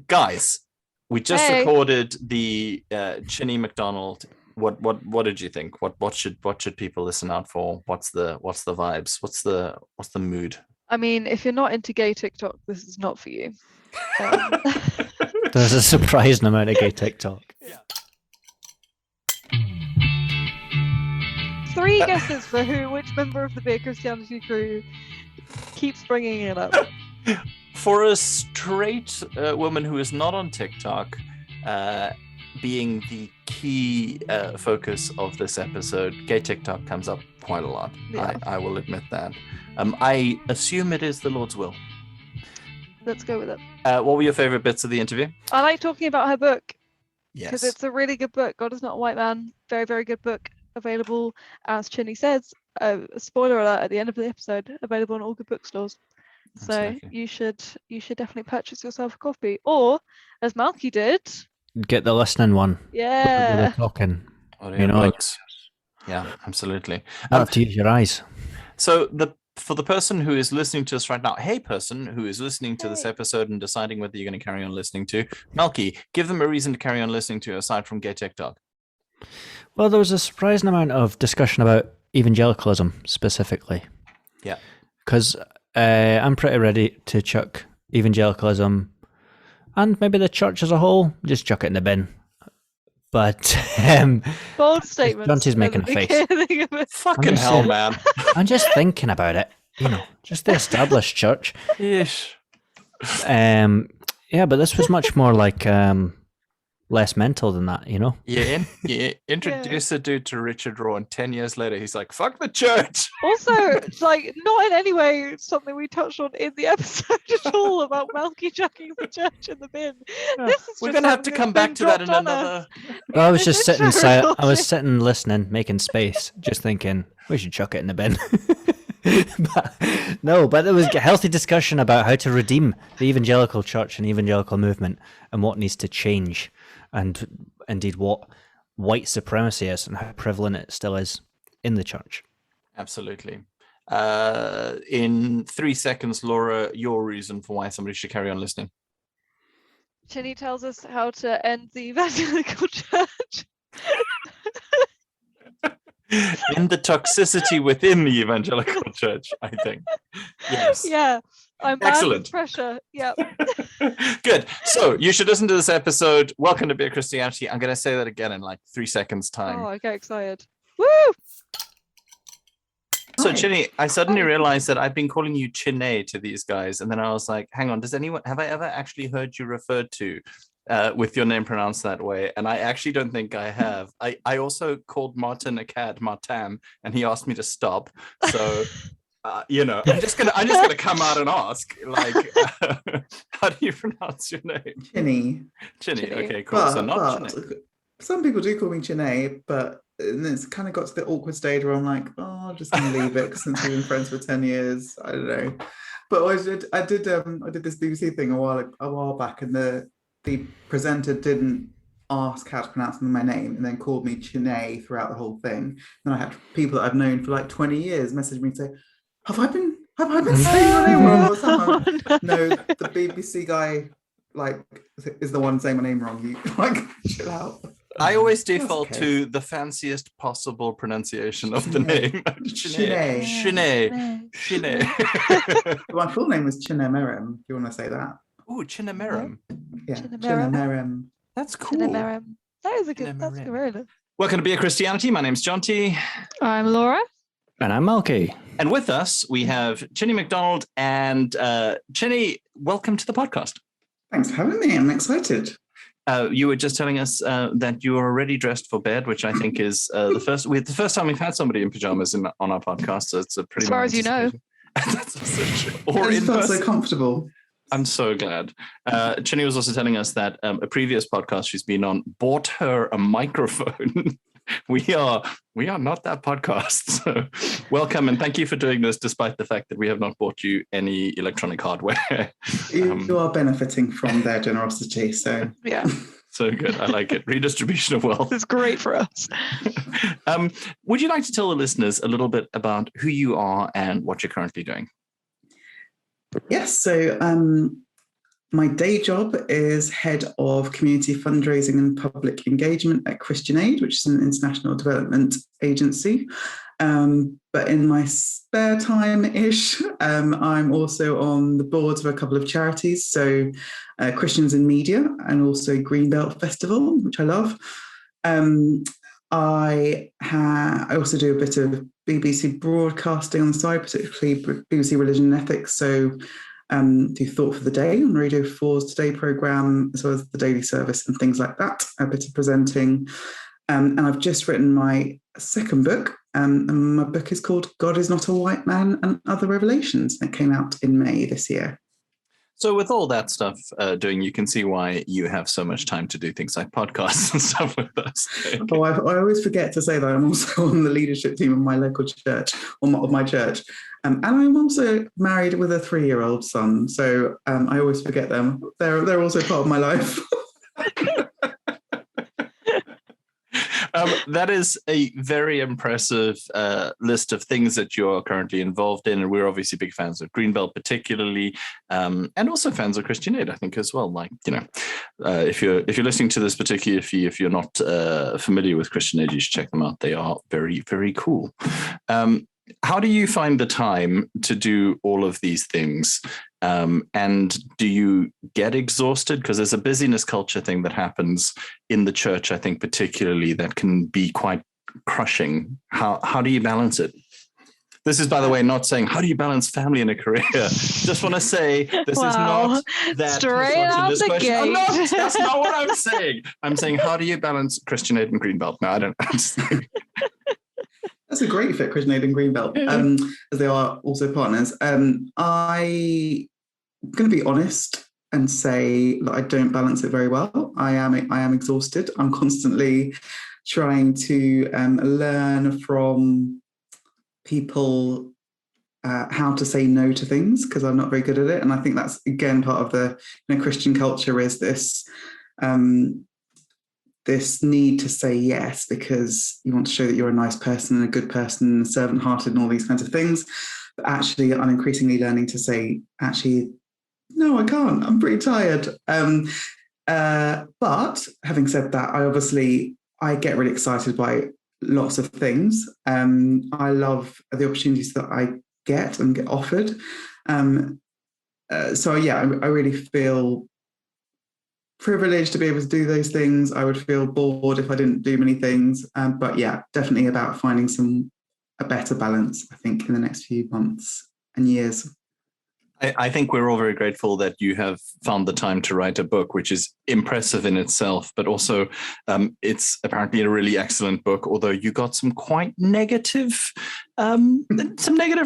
Guys, we just Hey. recorded the Chine McDonald. What did you think? What should people listen out for? What's the vibes? What's the mood? I mean, if you're not into gay TikTok, this is not for you. Um, There's a surprising amount of gay TikTok. Yeah. 3 guesses for which member of the Beer Christianity crew keeps bringing it up. For a straight woman who is not on TikTok, being the key focus of this episode, gay TikTok comes up quite a lot. Yeah. I will admit that. I assume it is the Lord's will. Let's go with it. What were your favorite bits of the interview? I like talking about her book because Yes. it's a really good book. God is Not a White Man. Very, very good book. Available, as Chinny says, spoiler alert at the end of the episode, available in all good bookstores. So Absolutely. you should definitely purchase yourself a copy. Or, as Malky did, Get the listening one. yeah. They're talking. Audio You know, books. Yeah, absolutely. Not to use your eyes. So for the person who is listening to us right now, hey person who is listening to this Hey. episode and deciding whether you're going to carry on listening to, Malky, give them a reason to carry on listening to aside from gay TikTok. Well, there was a surprising amount of discussion about evangelicalism specifically. Yeah. Because I'm pretty ready to chuck evangelicalism and maybe the church as a whole, just chuck it in the bin. But Bold statements. Jonty's at making the a face. beginning of it. Fucking just hell, saying. man. I'm just thinking about it, just the established church. Ish. Yeah, but this was much more like less mental than that, Yeah, introduce a dude to Richard Raw, and 10 years later, he's like, fuck the church. Also, like, not in any way something we touched on in the episode at all about Malky chucking the church in the bin. This is We're just going to have to something come that's back to been that in dropped on another. us. Well, I was This just sitting intro I was recording. sitting listening, making space, just thinking we should chuck it in the bin. but there was a healthy discussion about how to redeem the evangelical church and evangelical movement and what needs to change, and indeed what white supremacy is and how prevalent it still is in the church. Absolutely. In 3 seconds, Laura, your reason for why somebody should carry on listening. Chinny tells us how to end the evangelical church. In the toxicity within the evangelical church, I think. Yes. Yeah, I'm bad Excellent. with pressure. Yeah. Good. So you should listen to this episode. Welcome to Beer Christianity. I'm going to say that again in like 3 seconds time. Oh, I get excited. Woo! So Hi. Chinny, I suddenly Hi. realized that I've been calling you Chine to these guys. And then I was like, hang on, have I ever actually heard you referred to with your name pronounced that way? And I actually don't think I have. I also called Martin a cat, Martam, and he asked me to stop. So, I'm just gonna come out and ask, like, how do you pronounce your name? Chinny. Chinny. Chinny. Okay, cool. So not Chinny. Some people do call me Chinny, but it's kind of got to the awkward stage where I'm like, I'm just gonna leave it since we've been friends for 10 years. I don't know. But I did this BBC thing a while back, and the presenter didn't ask how to pronounce my name and then called me Chinny throughout the whole thing. And I had people that I've known for like 20 years message me and say, have I been saying your name wrong or something? No, the BBC guy is the one saying my name wrong. You chill out. I always That's default okay. to the fanciest possible pronunciation of the Chinny. name. Chinny. Chinny. My full name is Chine McDonald. Do you want to say that? Ooh, Chinameram. Yeah, Chine Chine McDonald. McDonald. That's cool. That is a good. That's Cinnamon. really. Welcome to Beer Christianity. My name's John T. I'm Laura. And I'm Malky. And with us, we have Chine McDonald. And Chinny, welcome to the podcast. Thanks for having me. I'm excited. You were just telling us that you are already dressed for bed, which I think is the first time we've had somebody in pajamas on our podcast. So it's a pretty. As far as you know. That's so true. I Or just in felt so person. comfortable. I'm so glad. Chinny was also telling us that a previous podcast she's been on bought her a microphone. We are not that podcast. So welcome and thank you for doing this, despite the fact that we have not bought you any electronic hardware. You are benefiting from their generosity. So Yeah, So good. I like it. Redistribution of wealth. it's great for us. Would you like to tell the listeners a little bit about who you are and what you're currently doing? yes, so My day job is head of community fundraising and public engagement at Christian Aid, which is an international development agency. But in my spare time-ish, I'm also on the boards of a couple of charities. So Christians in Media and also Greenbelt Festival, which I love. I also do a bit of BBC broadcasting on the side, particularly BBC Religion and Ethics. So do Thought for the Day on Radio 4's Today programme, as well as the Daily Service and things like that, a bit of presenting. And I've just written my second book, and my book is called God is Not a White Man and Other Revelations. It came out in May this year. So with all that stuff doing, you can see why you have so much time to do things like podcasts and stuff with us. Okay. Oh, I always forget to say that I'm also on the leadership team of my local church, of my church. And I'm also married with a 3-year-old son. So I always forget them. They're also part of my life. That is a very impressive list of things that you're currently involved in, and we're obviously big fans of Greenbelt, particularly, and also fans of Christian Aid, I think, as well. Like, if you're listening to this, particularly if you're not familiar with Christian Aid, you should check them out. They are very, very cool. How do you find the time to do all of these things? And do you get exhausted? Because there's a busyness culture thing that happens in the church, I think, particularly, that can be quite crushing. How do you balance it? This is, by the way, not saying how do you balance family and a career. Just want to say this is not that straight out this the question. gate. That's not what I'm saying. I'm saying how do you balance Christian Aid and Greenbelt? No, I don't. That's a great fit, Christian Aid and Greenbelt, as they are also partners. I'm going to be honest and say that I don't balance it very well. I am exhausted. I'm constantly trying to learn from people how to say no to things, because I'm not very good at it. And I think that's, again, part of the Christian culture is this this need to say yes because you want to show that you're a nice person and a good person and servant-hearted and all these kinds of things. But actually, I'm increasingly learning to say, actually, no, I can't. I'm pretty tired. But having said that, I get really excited by lots of things. I love the opportunities that I get and get offered. So yeah, I really feel privileged to be able to do those things. I would feel bored if I didn't do many things. But yeah, definitely about finding a better balance, I think, in the next few months and years. I think we're all very grateful that you have found the time to write a book, which is impressive in itself, but also it's apparently a really excellent book, although you got some quite negative,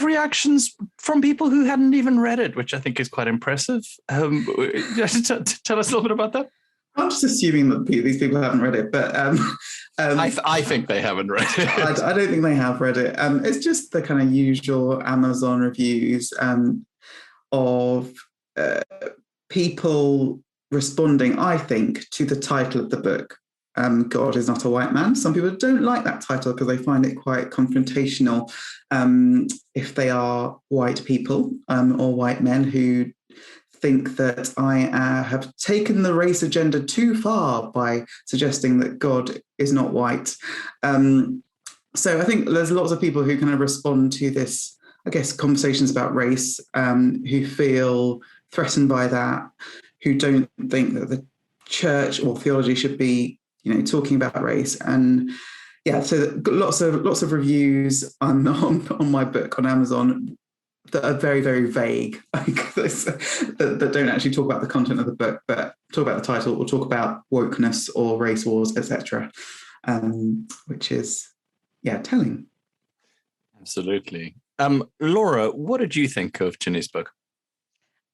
reactions from people who hadn't even read it, which I think is quite impressive. Tell us a little bit about that. I'm just assuming that these people haven't read it, but I think they haven't read it. I don't think they have read it. It's just the kind of usual Amazon reviews of people responding, I think, to the title of the book, God is Not a White Man. Some people don't like that title because they find it quite confrontational if they are white people or white men who think that I have taken the race agenda too far by suggesting that God is not white. So I think there's lots of people who kind of respond to this, I guess, conversations about race, who feel threatened by that, who don't think that the church or theology should be, talking about race. And yeah, so lots of reviews on my book on Amazon that are very, very vague, that don't actually talk about the content of the book, but talk about the title or talk about wokeness or race wars, etc., which is, telling. Absolutely. Laura, what did you think of Chine's book?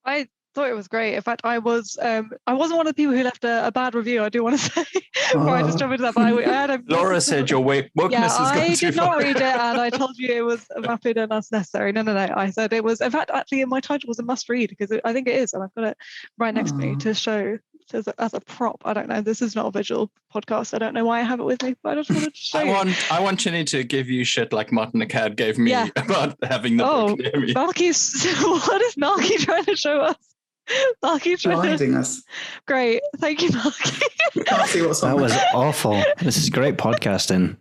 I thought it was great. In fact, I wasn't one of the people who left a bad review, I do want to say. Before I just jump into that, but I had a Laura said your wokeness has gone too far. I did not read it, and I told you it was vapid and unnecessary. No. I said it was, in fact, actually, my title was a must read because I think it is, and I've got it right next to me to show as a prop. I don't know. This is not a visual podcast. I don't know why I have it with me, but I just wanted to show you. I want Chine to give you shit like Martin Acad gave me about having the book near me. What is Malky trying to show us? Marky's blinding us. Great. Thank you, Marky. We can't see what's on That was there. awful. This is great podcasting.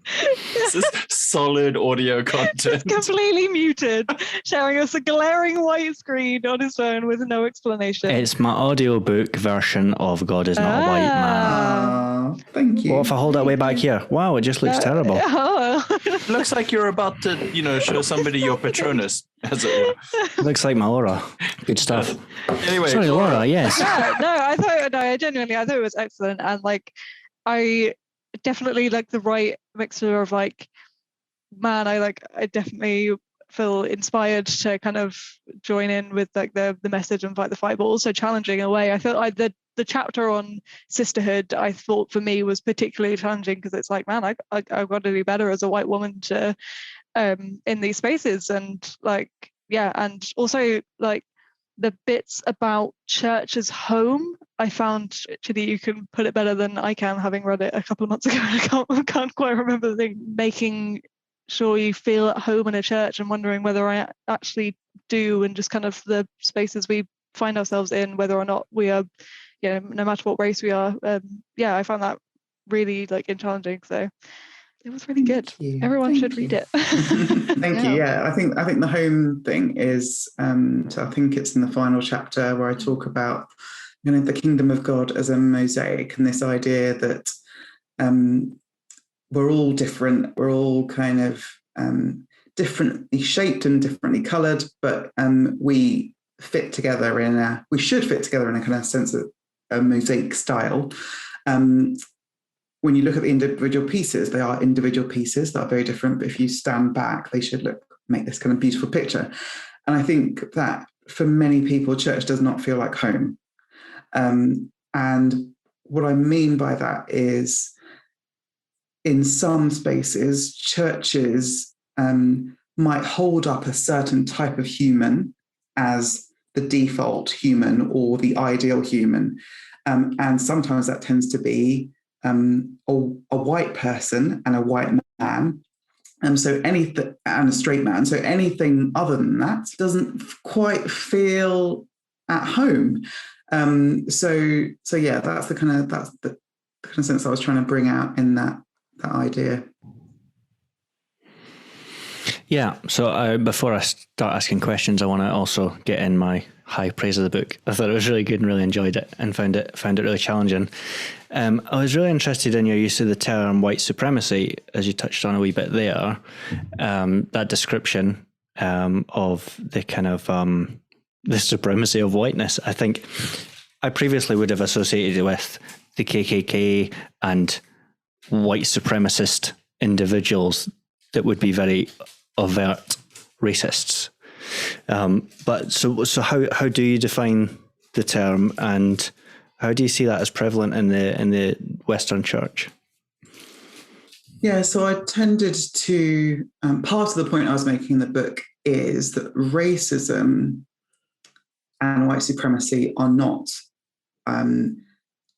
This is solid audio content. Completely muted, showing us a glaring white screen on his phone with no explanation. It's my audiobook version of God is Not a White Man. Thank you. What if I hold that way back here? Wow, it just looks terrible. Oh. Looks like you're about to, show somebody your Patronus, as it were. Looks like my aura. Good stuff. Anyway, Sorry, Laura, yes. I genuinely, I thought it was excellent. And like, I definitely like the right mixture of like, man, I definitely feel inspired to kind of join in with like the message and fight the fight, but also challenging in a way. I felt like the chapter on sisterhood, I thought for me was particularly challenging because it's like, man, I've got to do better as a white woman to in these spaces. And like, yeah, and also like the bits about church as home, I found actually you can put it better than I can, having read it a couple of months ago. I can't quite remember the thing. Making sure you feel at home in a church and wondering whether I actually do, and just kind of the spaces we find ourselves in, whether or not we are, no matter what race we are. I found that really like challenging. So it was really good. Everyone should read it. Thank you. Yeah, I think the home thing is, so I think it's in the final chapter where I talk about, the kingdom of God as a mosaic, and this idea that we're all different. We're all kind of differently shaped and differently coloured, but we should fit together in a kind of sense of a mosaic style. When you look at the individual pieces, they are individual pieces that are very different, but if you stand back, they should make this kind of beautiful picture. And I think that for many people, church does not feel like home. And what I mean by that is, in some spaces, churches might hold up a certain type of human as the default human or the ideal human. And sometimes that tends to be a white person and a white man. So anything, and a straight man. So anything other than that doesn't quite feel at home. So yeah, that's the kind of sense I was trying to bring out in that idea. Yeah, so before I start asking questions, I want to also get in my high praise of the book. I thought it was really good and really enjoyed it, and found it really challenging. I was really interested in your use of the term white supremacy, as you touched on a wee bit there. That description of the kind of the supremacy of whiteness. I think I previously would have associated it with the KKK and white supremacist individuals that would be very overt racists. But so how do you define the term, and how do you see that as prevalent in the Western Church? Yeah, so I tended to, part of the point I was making in the book is that racism and white supremacy are not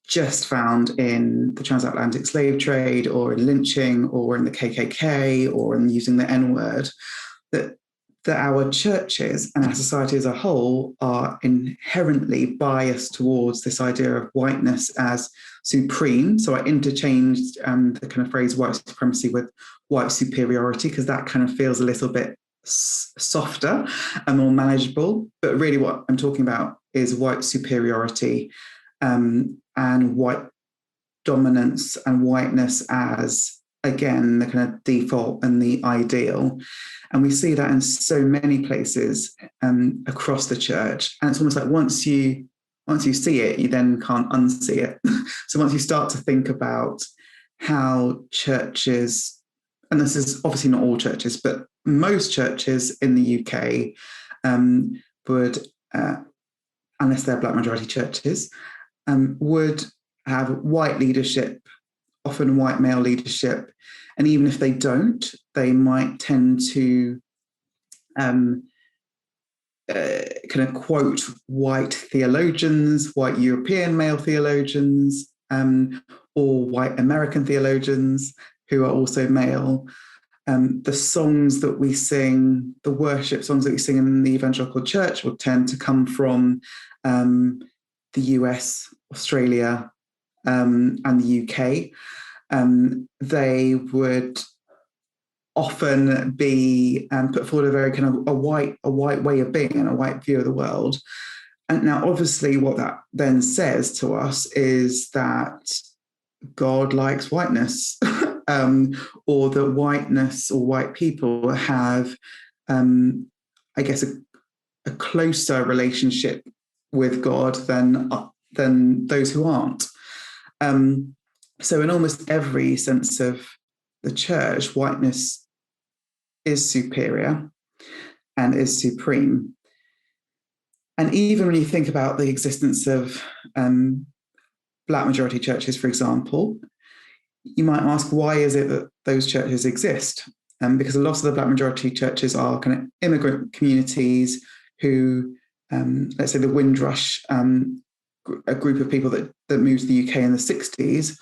just found in the transatlantic slave trade or in lynching or in the KKK or in using the N-word, that our churches and our society as a whole are inherently biased towards this idea of whiteness as supreme. So I interchanged the kind of phrase white supremacy with white superiority, because that kind of feels a little bit softer and more manageable. But really what I'm talking about is white superiority and white dominance and whiteness as, again, the kind of default and the ideal. And we see that in so many places across the church. And it's almost like once you see it, you then can't unsee it. So once you start to think about how churches, and this is obviously not all churches, but most churches in the UK would, unless they're Black majority churches, would have white leadership, often white male leadership. And even if they don't, they might tend to kind of quote white theologians, white European male theologians, or white American theologians who are also male. the songs that we sing, the worship songs that we sing in the evangelical church will tend to come from the US, Australia, and the UK. They would often be put forward a very kind of a white way of being and a white view of the world. And now, obviously, what that then says to us is that God likes whiteness, or that whiteness or white people have, I guess, a closer relationship with God than those who aren't. So in almost every sense of the church, whiteness is superior and is supreme. And even when you think about the existence of Black majority churches, for example, you might ask, why is it that those churches exist? Because a lot of the Black majority churches are kind of immigrant communities who, let's say the Windrush, a group of people that moved to the UK in the 60s,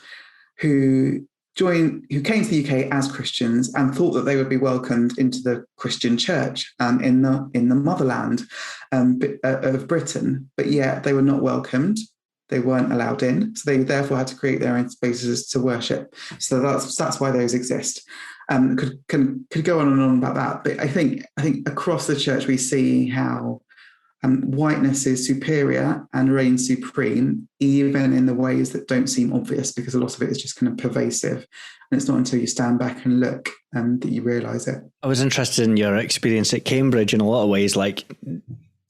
who came to the UK as Christians and thought that they would be welcomed into the Christian church in the motherland of Britain, but yet they were not welcomed. They weren't allowed in, so they therefore had to create their own spaces to worship. So that's why those exist. Could go on and on about that, but I think across the church we see how whiteness is superior and reigns supreme, even in the ways that don't seem obvious, because a lot of it is just kind of pervasive, and it's not until you stand back and look that you realise it. I was interested in your experience at Cambridge in a lot of ways, like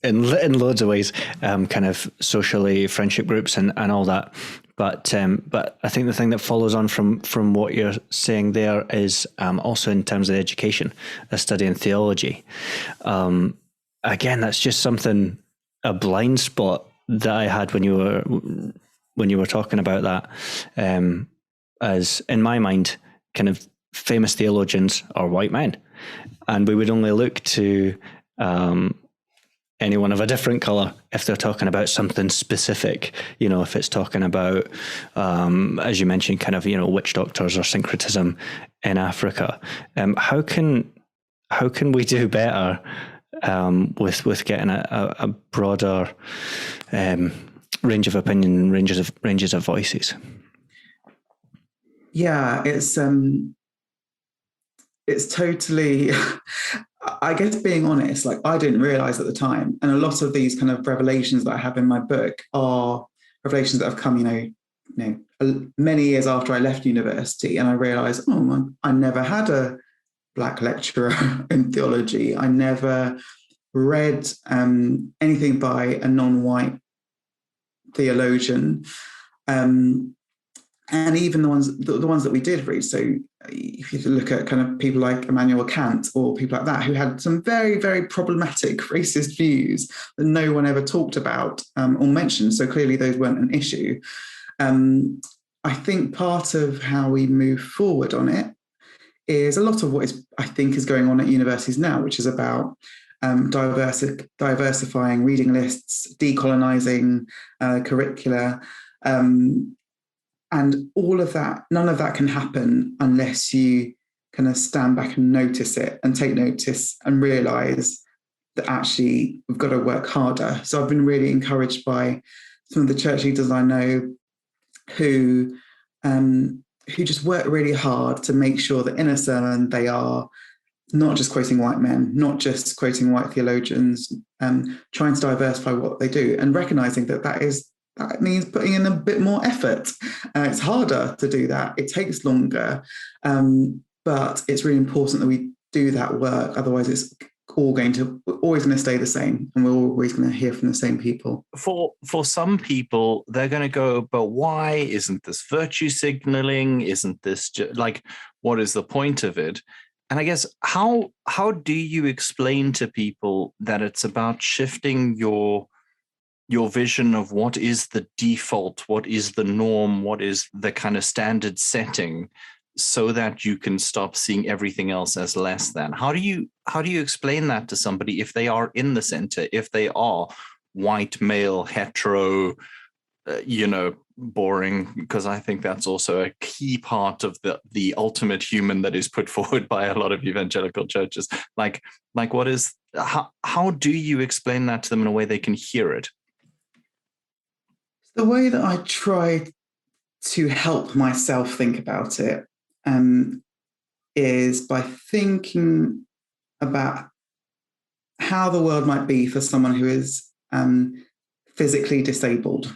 in loads of ways, kind of socially, friendship groups and all that. But I think the thing that follows on from what you're saying there is also in terms of education, a study in theology. Again, that's just something, a blind spot that I had when you were talking about that. As in my mind, kind of famous theologians are white men, and we would only look to anyone of a different color if they're talking about something specific. You know, if it's talking about, as you mentioned, kind of, you know, witch doctors or syncretism in Africa. How can we do better with getting a broader range of opinion, ranges of voices? Yeah, it's totally, I guess, being honest, like I didn't realize at the time. And a lot of these kind of revelations that I have in my book are revelations that have come, you know, many years after I left university. And I realized, I never had a Black lecturer in theology. I never read anything by a non-white theologian. And even the ones that we did read, so if you look at kind of people like Immanuel Kant or people like that, who had some very, very problematic racist views that no one ever talked about or mentioned, so clearly those weren't an issue. I think part of how we move forward on it is a lot of what I think is going on at universities now, which is about diversifying reading lists, decolonizing curricula, and all of that. None of that can happen unless you kind of stand back and notice it and take notice and realize that actually we've got to work harder. So I've been really encouraged by some of the church leaders I know who just work really hard to make sure that in a sermon they are not just quoting white men, not just quoting white theologians, trying to diversify what they do and recognizing that means putting in a bit more effort. It's harder to do that. It takes longer, but it's really important that we do that work. Otherwise, it's always going to stay the same, and we're always going to hear from the same people. For some people, they're going to go, but why isn't this virtue signaling? Isn't this like, what is the point of it? And I guess how do you explain to people that it's about shifting your vision of what is the default, what is the norm, what is the kind of standard setting, so that you can stop seeing everything else as less than? How do you explain that to somebody if they are in the center, if they are white, male, hetero, boring, because I think that's also a key part of the ultimate human that is put forward by a lot of evangelical churches. Like what is, how do you explain that to them in a way they can hear it? The way that I try to help myself think about it is by thinking about how the world might be for someone who is physically disabled.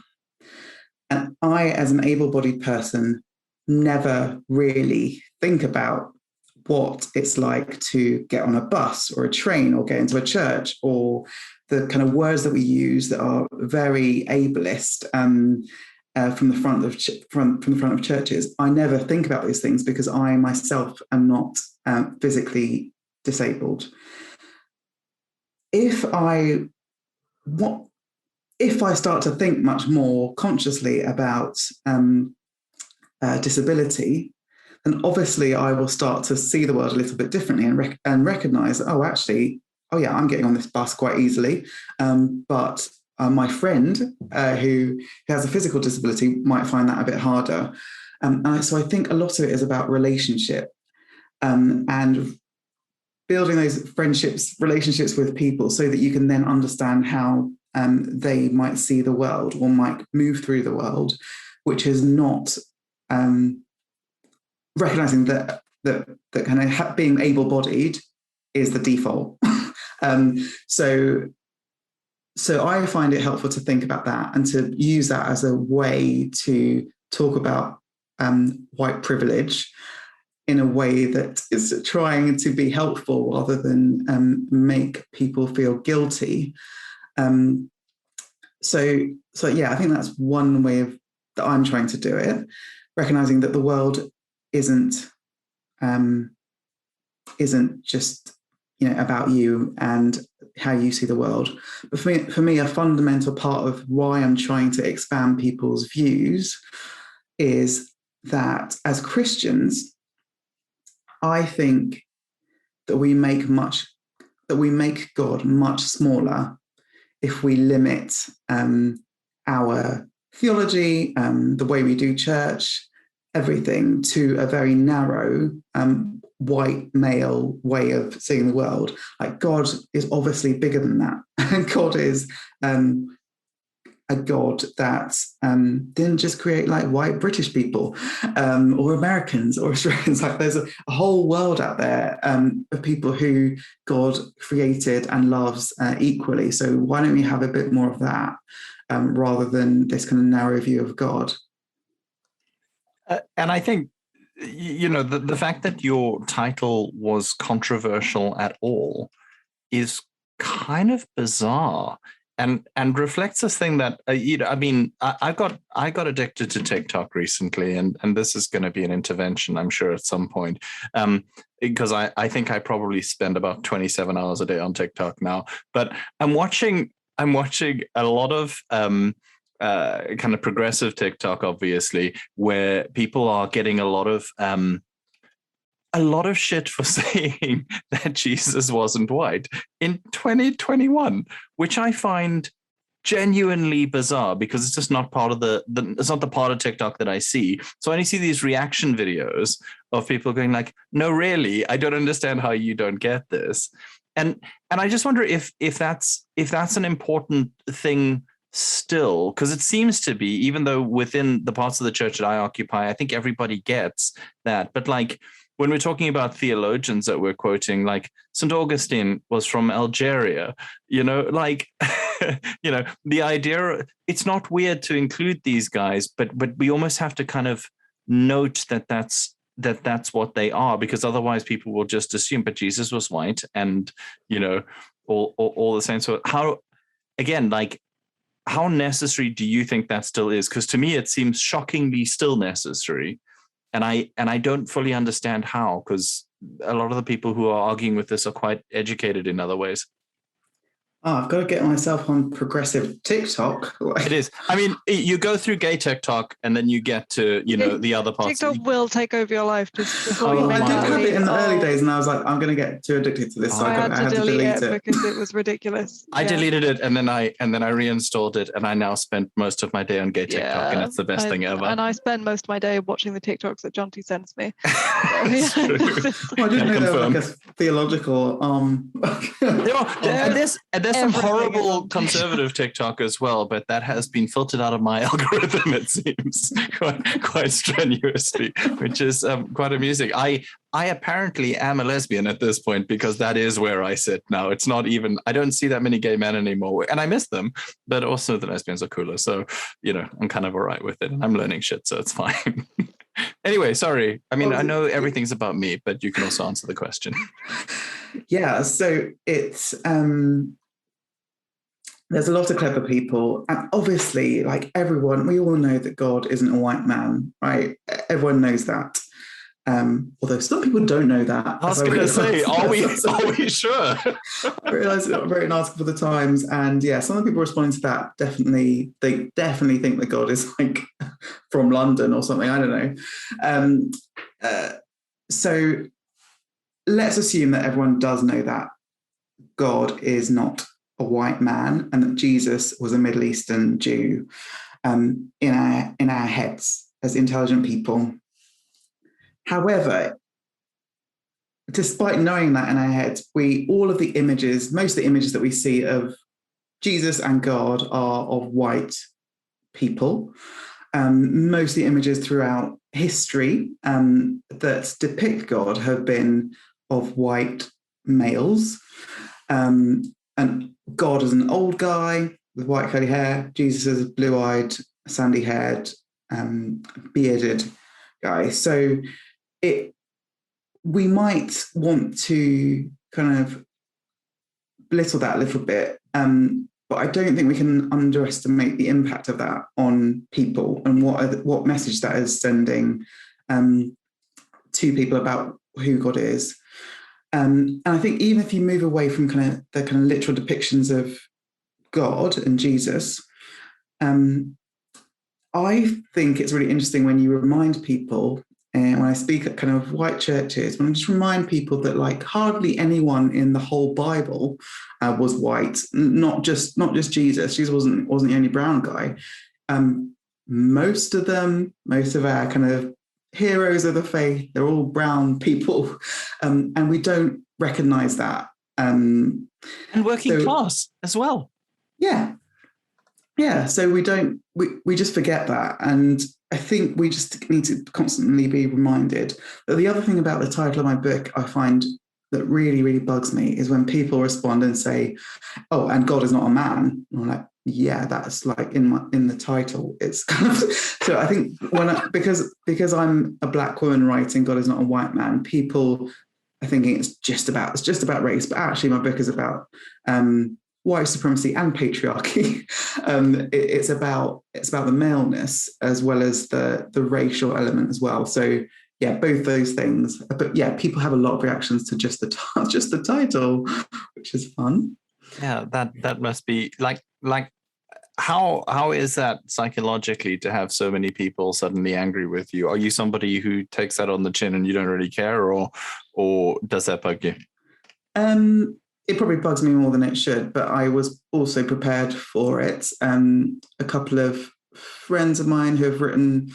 And I, as an able-bodied person, never really think about what it's like to get on a bus or a train or get into a church, or the kind of words that we use that are very ableist from the front of churches. I never think about those things because I myself am not physically disabled. If I start to think much more consciously about disability, then obviously I will start to see the world a little bit differently and recognize, oh yeah, I'm getting on this bus quite easily, but my friend who has a physical disability might find that a bit harder. So I think a lot of it is about relationship and building those relationships with people so that you can then understand how they might see the world or might move through the world, which is not recognizing that kind of being able-bodied is the default. So I find it helpful to think about that and to use that as a way to talk about white privilege in a way that is trying to be helpful rather than make people feel guilty. So yeah, I think that's one way that I'm trying to do it, recognizing that the world isn't just about you and how you see the world. But for me, a fundamental part of why I'm trying to expand people's views is that as Christians, I think that we make God much smaller if we limit our theology, the way we do church, everything to a very narrow white male way of seeing the world. Like, God is obviously bigger than that. And God is a God that didn't just create like white British people or Americans or Australians. Like, there's a whole world out there of people who God created and loves equally. So why don't we have a bit more of that rather than this kind of narrow view of God? And I think, the fact that your title was controversial at all is kind of bizarre, and reflects this thing that I got addicted to TikTok recently, and this is going to be an intervention, I'm sure, at some point, because I think I probably spend about 27 hours a day on TikTok now. But I'm watching a lot of kind of progressive TikTok, obviously, where people are getting a lot of shit for saying that Jesus wasn't white in 2021, which I find genuinely bizarre, because it's just not part of it's not the part of TikTok that I see. So I only see these reaction videos of people going like, no, really, I don't understand how you don't get this. And I just wonder if that's an important thing still, because it seems to be, even though within the parts of the church that I occupy, I think everybody gets that. But like, when we're talking about theologians that we're quoting, like St. Augustine was from Algeria, like, the idea, it's not weird to include these guys, but we almost have to kind of note that's what they are, because otherwise people will just assume, but Jesus was white and, all the same. So how necessary do you think that still is? Because to me, it seems shockingly still necessary. And I don't fully understand how, because a lot of the people who are arguing with this are quite educated in other ways. Oh, I've got to get myself on progressive TikTok. It is. I mean, you go through gay TikTok and then you get to, the other parts. TikTok will take over your life just before you Oh, make I that did have it leap. in the early days, and I was like, I'm going to get too addicted to this, so I had to delete it because it was ridiculous. I deleted it and then I reinstalled it, and I now spend most of my day on gay TikTok, and it's the best thing ever. And I spend most of my day watching the TikToks that Jonty sends me. It's true. Well, I didn't know there was like a theological there's some horrible conservative TikTok as well, but that has been filtered out of my algorithm, it seems, quite strenuously, which is quite amusing. I apparently am a lesbian at this point, because that is where I sit now. It's not even, I don't see that many gay men anymore, and I miss them, but also the lesbians are cooler. So, I'm kind of all right with it. I'm learning shit, so it's fine. Anyway, sorry. I mean, I know everything's about me, but you can also answer the question. Yeah, so it's there's a lot of clever people, and obviously, like everyone, we all know that God isn't a white man, right? Everyone knows that. Although some people don't know that. I was going to say, are we sure? I realised I wrote an article for the Times, and yeah, some of the people responding to that they definitely think that God is like from London or something. I don't know. So let's assume that everyone does know that God is not a white man, and that Jesus was a Middle Eastern Jew, in our heads as intelligent people. However, despite knowing that in our heads, most of the images that we see of Jesus and God are of white people. Most of the images throughout history that depict God have been of white males. And God is an old guy with white curly hair. Jesus is a blue-eyed, sandy-haired, bearded guy. So we might want to kind of belittle that a little bit, but I don't think we can underestimate the impact of that on people and what message that is sending to people about who God is. And I think even if you move away from the kind of literal depictions of God and Jesus, I think it's really interesting when you remind people, and when I speak at kind of white churches, when I just remind people that like hardly anyone in the whole Bible was white, not just Jesus. Jesus wasn't the only brown guy. Most of our kind of heroes of the faith, they're all brown people, and we don't recognize that. And working class as well. Yeah. So we just forget that, and I think we just need to constantly be reminded. But the other thing about the title of my book I find that really, really bugs me is when people respond and say, "Oh, and God is not a man." And I'm like, yeah, that's like in the title. It's kind of, so I think because I'm a black woman writing God is not a white man, people are thinking it's just about race, but actually my book is about white supremacy and patriarchy. It's about the maleness as well as the racial element as well. So yeah, both those things. But yeah, people have a lot of reactions to just the title, which is fun. Yeah, that must be like how is that psychologically to have so many people suddenly angry with you? Are you somebody who takes that on the chin and you don't really care, or does that bug you? It probably bugs me more than it should, but I was also prepared for it. A couple of friends of mine who have written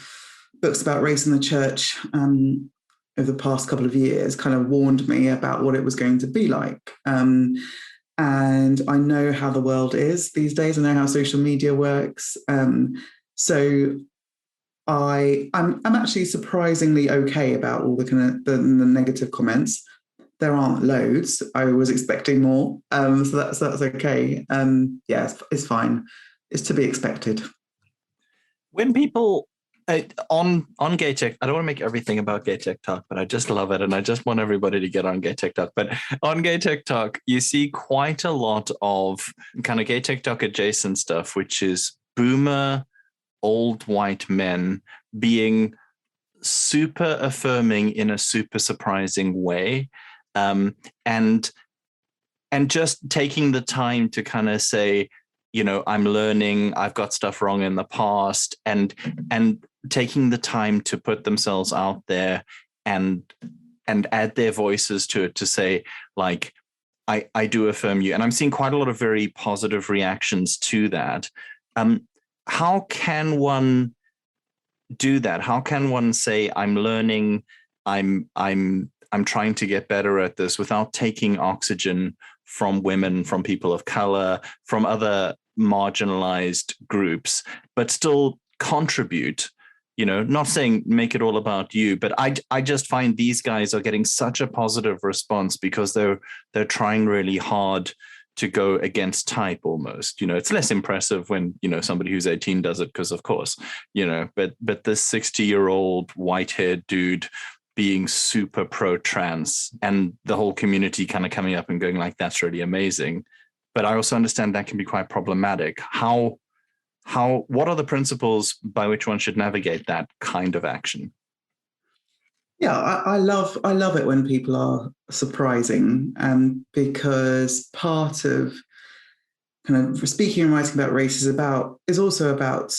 books about race in the church over the past couple of years kind of warned me about what it was going to be like. And I know how the world is these days. I know how social media works. So I'm actually surprisingly okay about all the kind of the negative comments. There aren't loads. I was expecting more, so that's okay. Yeah, it's fine. It's to be expected. When people on gay TikTok, I don't want to make everything about gay TikTok, but I just love it, and I just want everybody to get on gay TikTok. But on gay TikTok, you see quite a lot of kind of gay TikTok adjacent stuff, which is boomer old white men being super affirming in a super surprising way. And just taking the time to kind of say, you know, I'm learning, I've got stuff wrong in the past, and taking the time to put themselves out there and add their voices to it, to say, like, I do affirm you. And I'm seeing quite a lot of very positive reactions to that. How can one do that? How can one say, I'm learning, I'm trying to get better at this, without taking oxygen from women, from people of color, from other marginalized groups, but still contribute? You know, not saying make it all about you, but I just find these guys are getting such a positive response because they're trying really hard to go against type almost. You know, it's less impressive when, you know, somebody who's 18 does it, because of course, you know, but this 60-year-old white-haired dude being super pro-trans, and the whole community kind of coming up and going like, that's really amazing. But I also understand that can be quite problematic. What are the principles by which one should navigate that kind of action? Yeah, I love it when people are surprising, because part of kind of speaking and writing about race is also about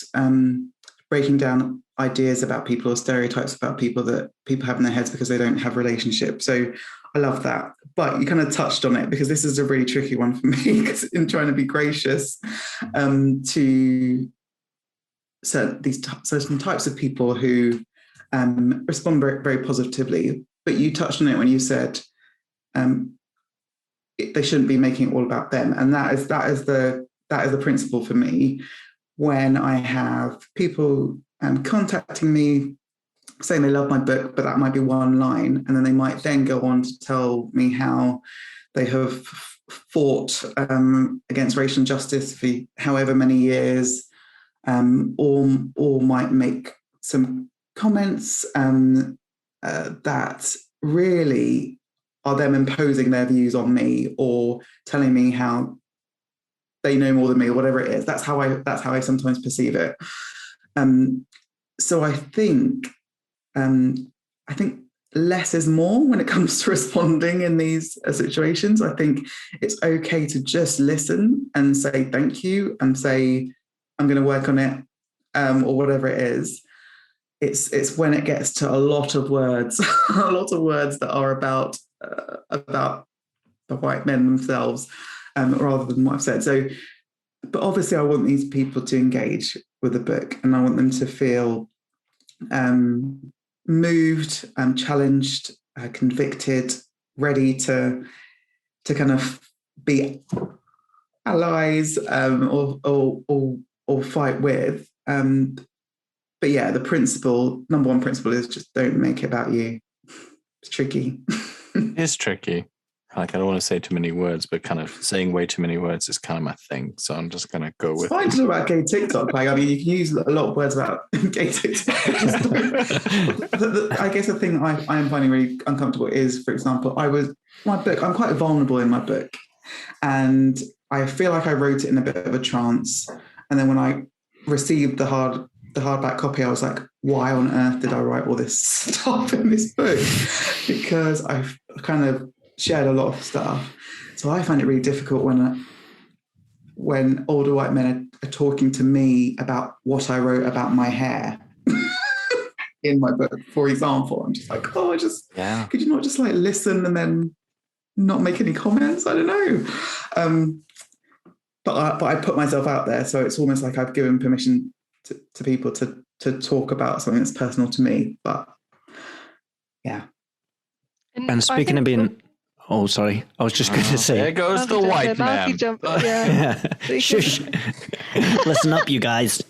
breaking down ideas about people, or stereotypes about people that people have in their heads because they don't have relationships. So I love that. But you kind of touched on it, because this is a really tricky one for me, because in trying to be gracious to certain types of people who respond very, very positively. But you touched on it when you said they shouldn't be making it all about them, and that is the principle for me. When I have people contacting me saying they love my book, but that might be one line, and then they might then go on to tell me how they have fought against racial injustice for however many years, or might make some comments that really are them imposing their views on me, or telling me how they know more than me, or whatever it is. That's how I sometimes perceive it. So I think less is more when it comes to responding in these situations. I think it's okay to just listen and say thank you, and say I'm going to work on it, or whatever it is. It's when it gets to a lot of words, a lot of words that are about the white men themselves, rather than what I've said. So, but obviously I want these people to engage with the book, and I want them to feel moved, challenged, convicted, ready to kind of be allies, or fight with. But yeah, number one principle is just don't make it about you. It's tricky. It is tricky. Like, I don't want to say too many words, but kind of saying way too many words is kind of my thing. So I'm just going to go with it. It's fine to talk about gay TikTok. Like, I mean, you can use a lot of words about gay TikTok. I guess the thing I am finding really uncomfortable is, for example, my book, I'm quite vulnerable in my book. And I feel like I wrote it in a bit of a trance. And then when I received the hardback copy, I was like, why on earth did I write all this stuff in this book? Because I've kind of shared a lot of stuff. So I find it really difficult when older white men are talking to me about what I wrote about my hair in my book, for example. I'm just like, could you not just like listen and then not make any comments? I don't know. But I put myself out there, so it's almost like I've given permission to people to talk about something that's personal to me. But yeah. And speaking of being, oh sorry, I was just going to say, there goes the white man. Yeah. Shush. Listen up, you guys.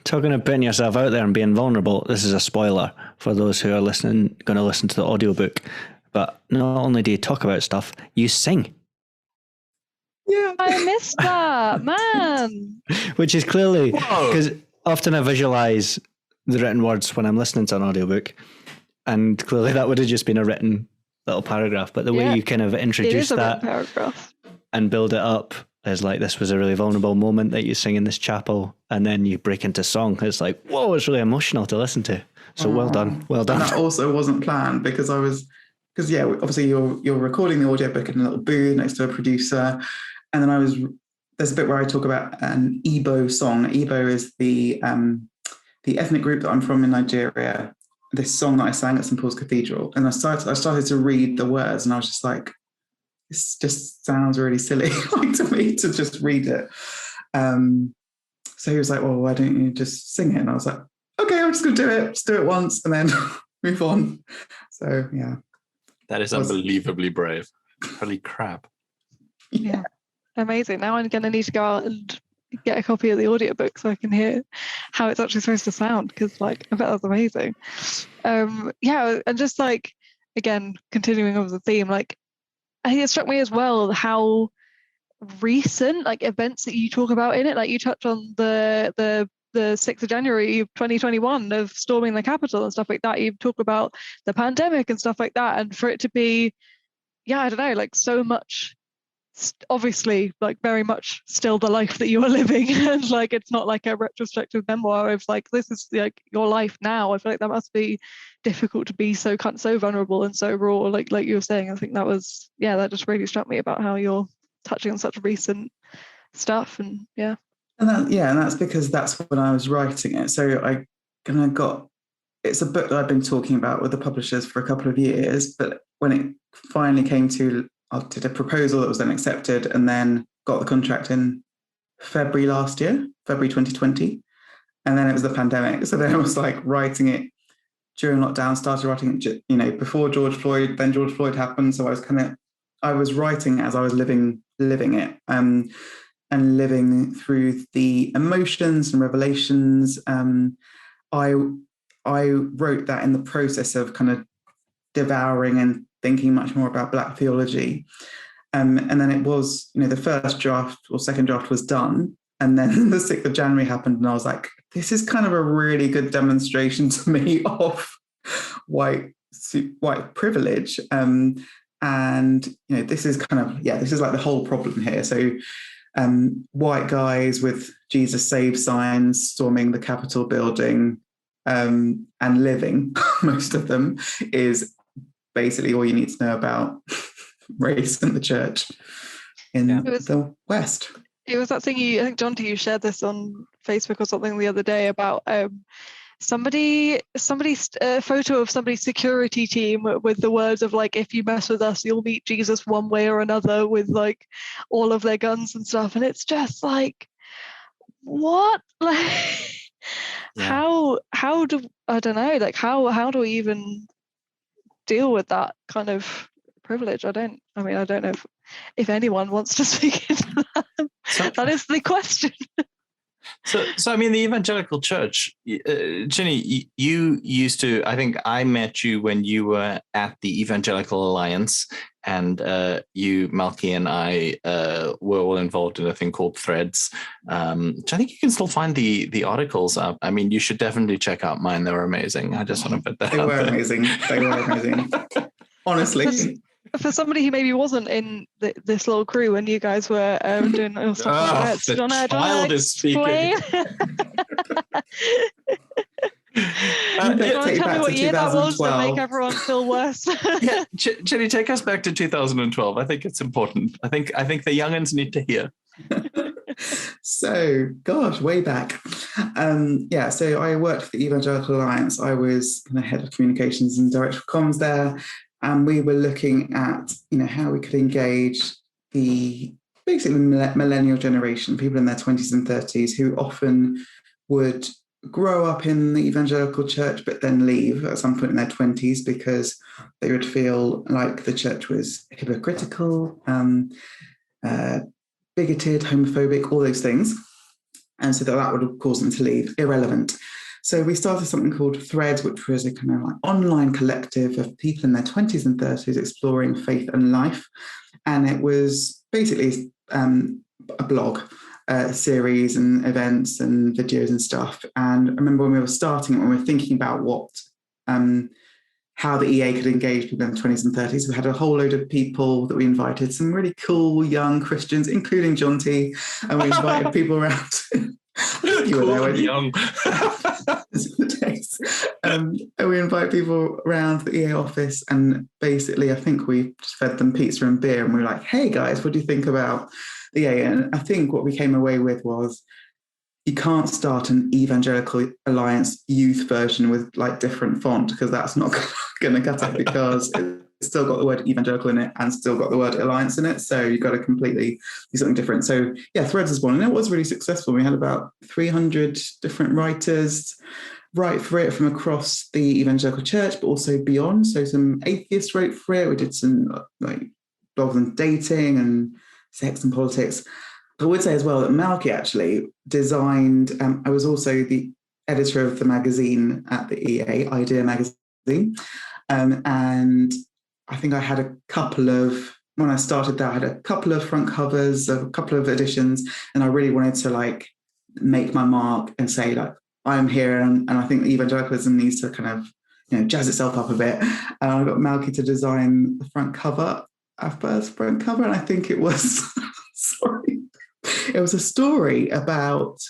Talking of putting yourself out there and being vulnerable, this is a spoiler for those who are going to listen to the audiobook. But not only do you talk about stuff, you sing. Yeah, I missed that, man. Which is clearly, because often I visualize the written words when I'm listening to an audiobook, and clearly that would have just been a written little paragraph. But the way you kind of introduce that and build it up is like, this was a really vulnerable moment that you sing in this chapel, and then you break into song. It's like, whoa, it's really emotional to listen to. So well done. And that also wasn't planned, because I was because obviously you're recording the audiobook in a little booth next to a producer, and then there's a bit where I talk about an Igbo song. Igbo is the ethnic group that I'm from in Nigeria. This song that I sang at St. Paul's Cathedral, and I started to read the words, and I was just like, this just sounds really silly like to me to just read it. So he was like, well, why don't you just sing it? And I was like, okay, I'm just going to do it. Just do it once and then move on. So, yeah. That is unbelievably brave. Holy crap. Yeah. Amazing. Now I'm going to need to go out and get a copy of the audiobook so I can hear how it's actually supposed to sound, because like I bet that's amazing. And just like, again, continuing on the theme, like I think it struck me as well how recent like events that you talk about in it, like you touch on the 6th of January 2021 of storming the Capitol and stuff like that. You talk about the pandemic and stuff like that, and for it to be, I don't know, like so much, obviously like very much still the life that you are living, and like it's not like a retrospective memoir of like this is like your life now. I feel like that must be difficult to be so vulnerable and so raw, like you were saying. I think that was that just really struck me about how you're touching on such recent stuff. And and that's because that's when I was writing it. So it's a book that I've been talking about with the publishers for a couple of years, but when it finally came to, I did a proposal that was then accepted, and then got the contract in February last year, February 2020. And then it was the pandemic. So then I was like writing it during lockdown, started writing it, before George Floyd, then George Floyd happened. So I was writing as I was living it, and living through the emotions and revelations. I wrote that in the process of kind of devouring and thinking much more about Black theology. And then it was, the first draft or second draft was done. And then the 6th of January happened, and I was like, this is kind of a really good demonstration to me of white privilege. And this is kind of this is like the whole problem here. So white guys with Jesus Save signs storming the Capitol building, and living, most of them, is basically all you need to know about race and the church in the West. It was that thing I think, Jonty, you shared this on Facebook or something the other day about somebody's photo of somebody's security team with the words of like, if you mess with us, you'll meet Jesus one way or another, with like all of their guns and stuff. And it's just like, what? Like, how do, I don't know, like how do we even deal with that kind of privilege? I don't know if anyone wants to speak into that. That is the question. So I mean, the evangelical church, Chine, you used to, I think I met you when you were at the Evangelical Alliance, and you, Malky, and I were all involved in a thing called Threads, which I think you can still find the articles up. I mean, you should definitely check out mine. They were amazing. I just want to put that They out were there. amazing. They were amazing. Honestly. For somebody who maybe wasn't in this little crew when you guys were doing all stuff like that, the child is speaking. Do you want to tell me what year that was to make everyone feel worse? Yeah, Chine, take us back to 2012. I think it's important. I think the young'uns need to hear. So, gosh, way back. So I worked for the Evangelical Alliance. I was kind of head of communications and director of comms there. And we were looking at, how we could engage the basically millennial generation, people in their 20s and 30s, who often would grow up in the evangelical church, but then leave at some point in their 20s because they would feel like the church was hypocritical, bigoted, homophobic, all those things. And so that would cause them to leave, irrelevant. So we started something called Threads, which was a kind of like online collective of people in their 20s and 30s exploring faith and life. And it was basically a blog series and events and videos and stuff. And I remember when we were starting it, when we were thinking about how the EA could engage people in the 20s and 30s, we had a whole load of people that we invited, some really cool young Christians, including Jonty, and we invited people around. You were there, weren't you? Young. And we invite people around the EA office, and basically I think we just fed them pizza and beer, and we were like, hey guys, what do you think about the EA? And I think what we came away with was, you can't start an Evangelical Alliance youth version with like different font, because that's not going to cut it, because it's still got the word evangelical in it and still got the word alliance in it. So you've got to completely do something different. So yeah, Threads was born, and it was really successful. We had about 300 different writers write for it from across the evangelical church, but also beyond. So some atheists wrote for it. We did some like blogs on dating and sex and politics. I would say as well that Malky actually designed, I was also the editor of the magazine at the EA, Idea Magazine. And I think I had a couple of, when I started that, I had a couple of front covers, a couple of editions, and I really wanted to like make my mark and say like, I'm here, and I think evangelicalism needs to kind of, jazz itself up a bit. And I got Malky to design the front cover, our first front cover, and I think it was, it was a story about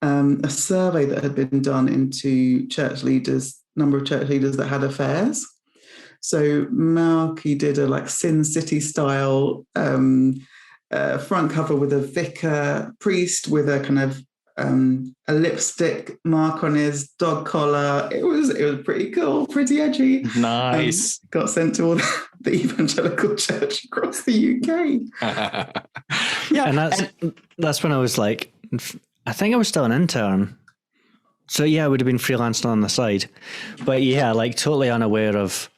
a survey that had been done into church leaders, number of church leaders that had affairs. So Malky did a like Sin City style front cover with a vicar priest with a kind of a lipstick mark on his dog collar. It was pretty cool, pretty edgy. Nice. Got sent to all the evangelical church across the UK. Yeah, and that's when I was like, I think I was still an intern. So yeah, I would have been freelancing on the side. But yeah, like totally unaware of,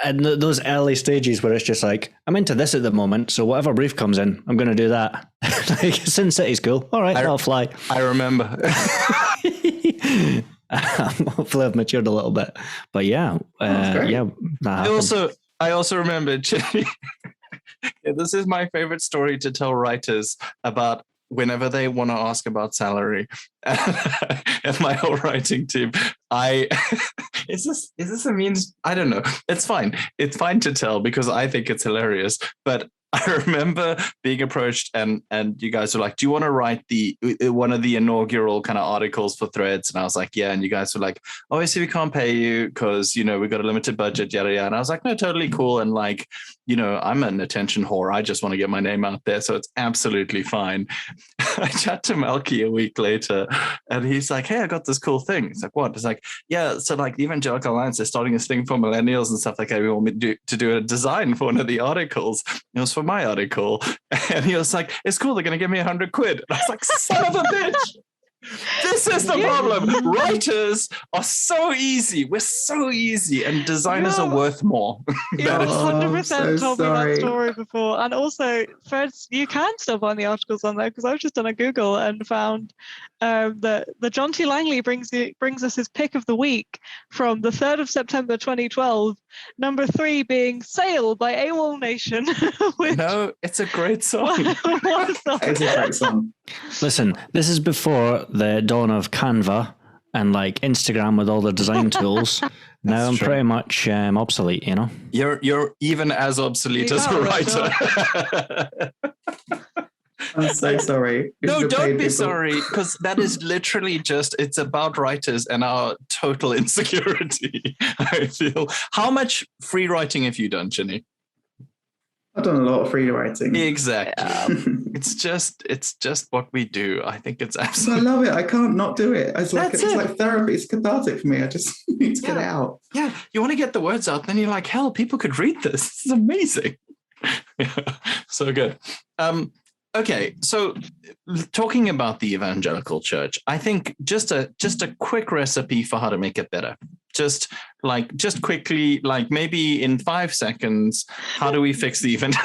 and those early stages where it's just like, I'm into this at the moment, so whatever brief comes in, I'm going to do that. Like, Sin City's cool. All right, I'll fly. I remember. Hopefully I've matured a little bit. But yeah, yeah. I also remember, this is my favorite story to tell writers about whenever they want to ask about salary. And my whole writing team, is this a means? I don't know. It's fine. It's fine to tell because I think it's hilarious. But I remember being approached and you guys were like, do you want to write one of the inaugural kind of articles for Threads? And I was like, yeah. And you guys were like, obviously we can't pay you because, we've got a limited budget, yada, yada. And I was like, no, totally cool. And like, I'm an attention whore. I just want to get my name out there. So it's absolutely fine. I chat to Malky a week later and he's like, hey, I got this cool thing. It's like, what? It's like, yeah. So like the Evangelical Alliance is starting this thing for millennials and stuff like that. We want me to do a design for one of the articles. It was for my article. And he was like, it's cool. They're going to give me £100. And I was like, son of a bitch. This is the problem. Writers are so easy. We're so easy, and designers are worth more. You've 100% told me that story before. And also, Threads, you can still find the articles on there because I've just done a Google and found that the John T. Langley brings us his pick of the week from the 3rd of September 2012. Number 3 being "Sail" by AWOL Nation. No, it's a great song. It's a great song. Listen, this is before the dawn of Canva and like Instagram with all the design tools. Now I'm pretty much obsolete, You're even as obsolete as a writer. I'm so sorry. No, don't be sorry, because that is literally it's about writers and our total insecurity, I feel. How much free writing have you done, Chine? I've done a lot of free writing. Exactly. It's just what we do. I think it's absolutely. I love it. I can't not do it. It's like therapy. It's cathartic for me. I just need to get it out. Yeah, you want to get the words out. Then you're like, hell, people could read this. This is amazing. So good. Okay, so talking about the evangelical church, I think just a quick recipe for how to make it better. Just quickly, like maybe in 5 seconds, how do we fix the event?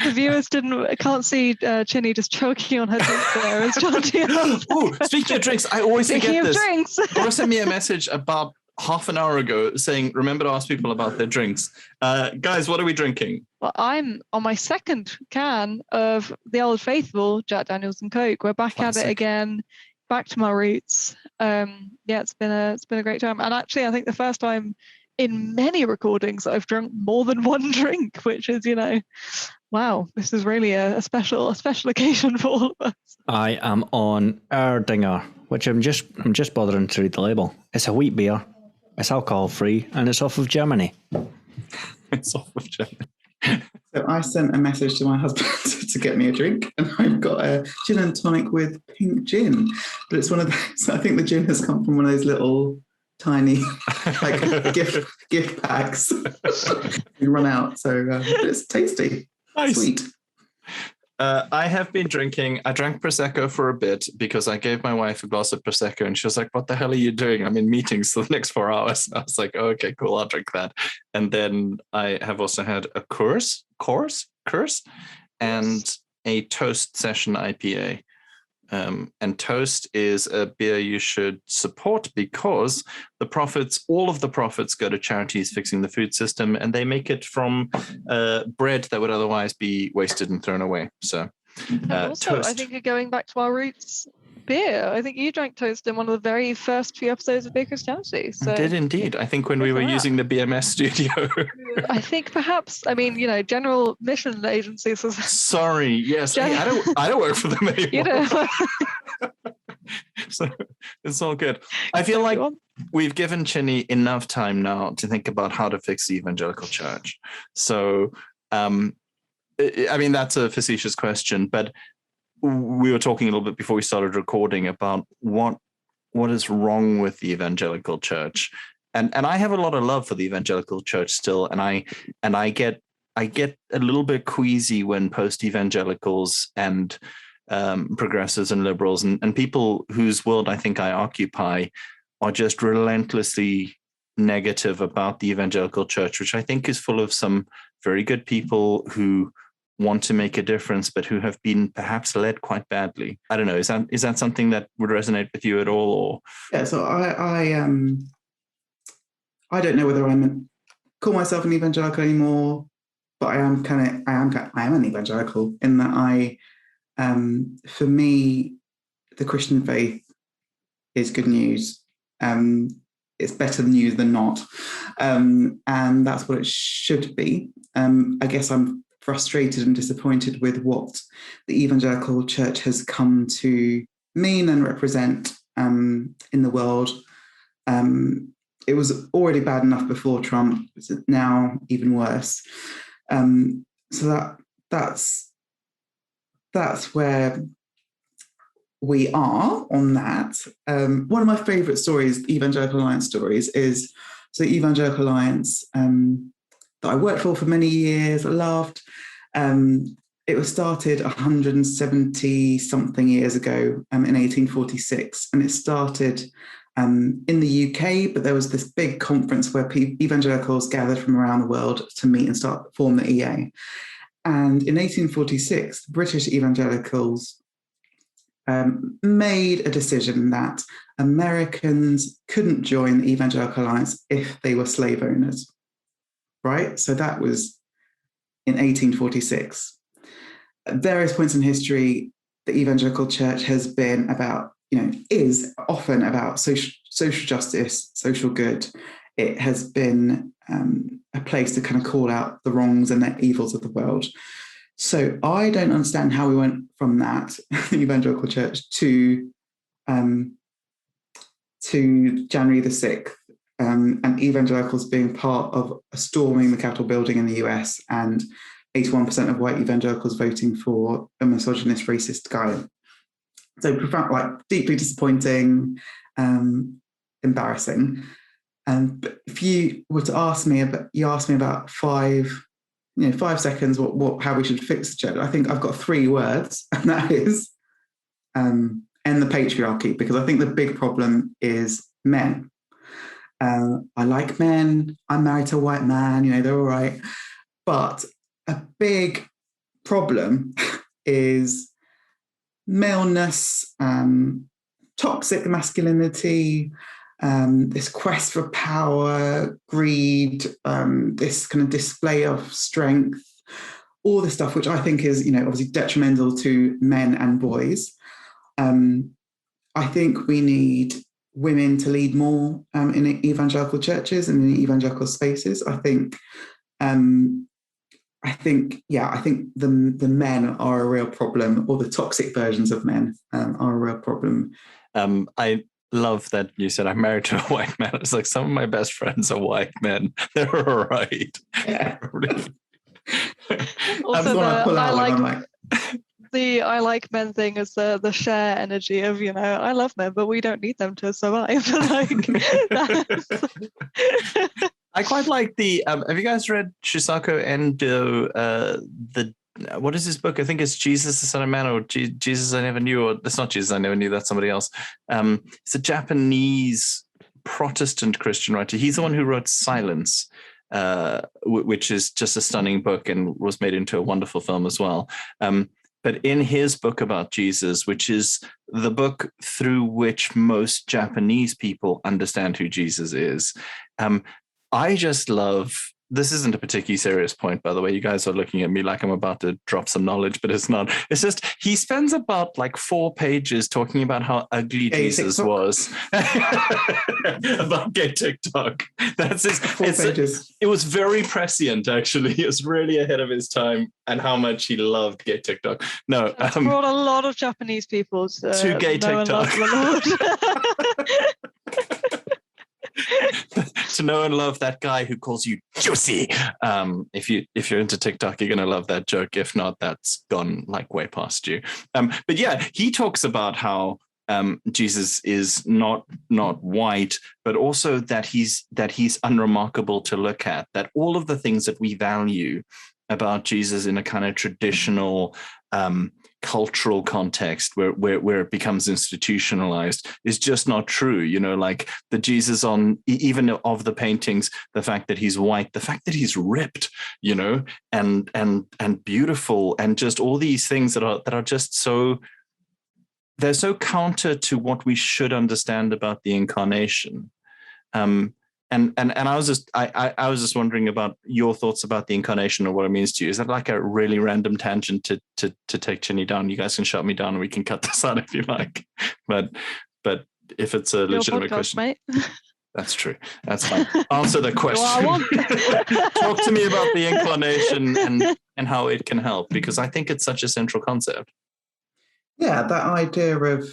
The viewers can't see Chine just choking on her drink there. Oh, speaking of drinks, I always forget this. Drinks. Laura sent me a message about half an hour ago saying, remember to ask people about their drinks. Guys, what are we drinking? Well, I'm on my second can of the Old Faithful, Jack Daniels and Coke. We're back at it again, back to my roots. It's been a great time. And actually, I think the first time in many recordings I've drunk more than one drink, which is, wow, this is really a special occasion for all of us. I am on Erdinger, which I'm just bothering to read the label. It's a wheat beer. It's alcohol free and it's off of Germany. It's off of Germany. So I sent a message to my husband to get me a drink, and I've got a gin and tonic with pink gin. But it's one of those, I think the gin has come from one of those little tiny like gift packs. You run out, so it's tasty. Nice. Sweet. I have been drinking. I drank Prosecco for a bit because I gave my wife a glass of Prosecco and she was like, "What the hell are you doing? I'm in meetings for the next 4 hours." And I was like, "Oh, okay, cool, I'll drink that." And then I have also had a course, and a Toast Session IPA. And Toast is a beer you should support because all of the profits go to charities fixing the food system, and they make it from bread that would otherwise be wasted and thrown away. So, And also, Toast. I think going back to our roots, beer. I think you drank Toast in one of the very first few episodes of Beer Christianity. So I did indeed. I think when we were using the BMS studio. I think perhaps, general mission agencies. Sorry, yes, hey, I don't work for them anymore. You know. So it's all good. I feel like we've given Chine enough time now to think about how to fix the evangelical church. So, that's a facetious question, but we were talking a little bit before we started recording about what is wrong with the evangelical church. And I have a lot of love for the evangelical church still. And I get a little bit queasy when post-evangelicals and progressives and liberals and people whose world I think I occupy are just relentlessly negative about the evangelical church, which I think is full of some very good people who want to make a difference, but who have been perhaps led quite badly. I don't know. Is that something that would resonate with you at all? Or yeah, so I don't know whether I'm call myself an evangelical anymore, but I am an evangelical in that for me, the Christian faith is good news. It's better news than not, and that's what it should be. I guess I'm frustrated and disappointed with what the evangelical church has come to mean and represent in the world. It was already bad enough before Trump. It's now even worse. So that's where we are on that. One of my favourite stories, Evangelical Alliance stories, is so Evangelical Alliance that I worked for many years. I loved. It was started 170 something years ago in 1846, and it started in the UK, but there was this big conference where evangelicals gathered from around the world to meet and form the EA. And in 1846, British evangelicals made a decision that Americans couldn't join the Evangelical Alliance if they were slave owners, right? So that was in 1846. At various points in history, the evangelical church has been about, is often about social justice, social good. It has been a place to kind of call out the wrongs and the evils of the world. So I don't understand how we went from that, the evangelical church, to January the 6th, and evangelicals being part of storming the Capitol building in the US and 81% of white evangelicals voting for a misogynist, racist guy. So profound, deeply disappointing, embarrassing. But if you were to ask me about 5 seconds, how we should fix the church, I think I've got 3 words, and that is end the patriarchy, because I think the big problem is men. I like men. I'm married to a white man. They're all right. But a big problem is maleness, toxic masculinity, this quest for power, greed, this kind of display of strength, all this stuff, which I think is, obviously detrimental to men and boys. I think we need women to lead more in evangelical churches and in evangelical spaces. I think the men are a real problem, or the toxic versions of men are a real problem. love that you said I'm married to a white man. It's like some of my best friends are white men. They're all right. Yeah. Also, the I like men thing is the share energy of, I love men, but we don't need them to survive. I quite like the. Have you guys read Shusaku Endo? What is his book? I think it's Jesus the Son of Man, or Jesus I Never Knew, or that's not Jesus I Never Knew. That's somebody else. It's a Japanese Protestant Christian writer. He's the one who wrote Silence, which is just a stunning book and was made into a wonderful film as well. But in his book about Jesus, which is the book through which most Japanese people understand who Jesus is, I just love, this isn't a particularly serious point, by the way. You guys are looking at me like I'm about to drop some knowledge, but it's not. It's just, he spends about like 4 pages talking about how ugly Jesus was. About gay TikTok. That's his, 4 pages. It was very prescient, actually. It was really ahead of his time, and how much he loved gay TikTok. No. It's brought a lot of Japanese people to gay TikTok. To know and love that guy who calls you juicy. If you're into TikTok, you're gonna love that joke. If not, that's gone like way past you. But yeah, he talks about how Jesus is not white, but also that he's unremarkable to look at. That all of the things that we value about Jesus in a kind of traditional cultural context where it becomes institutionalized is just not true. Like the Jesus on even of the paintings, the fact that he's white, the fact that he's ripped, and beautiful, and just all these things that are just so, they're so counter to what we should understand about the incarnation. And I was just wondering about your thoughts about the incarnation or what it means to you. Is that like a really random tangent to take Chine down? You guys can shut me down and we can cut this out if you like. But if it's a legitimate question, mate. That's true. That's fine. Answer the question. Talk to me about the incarnation and how it can help, because I think it's such a central concept. Yeah, that idea of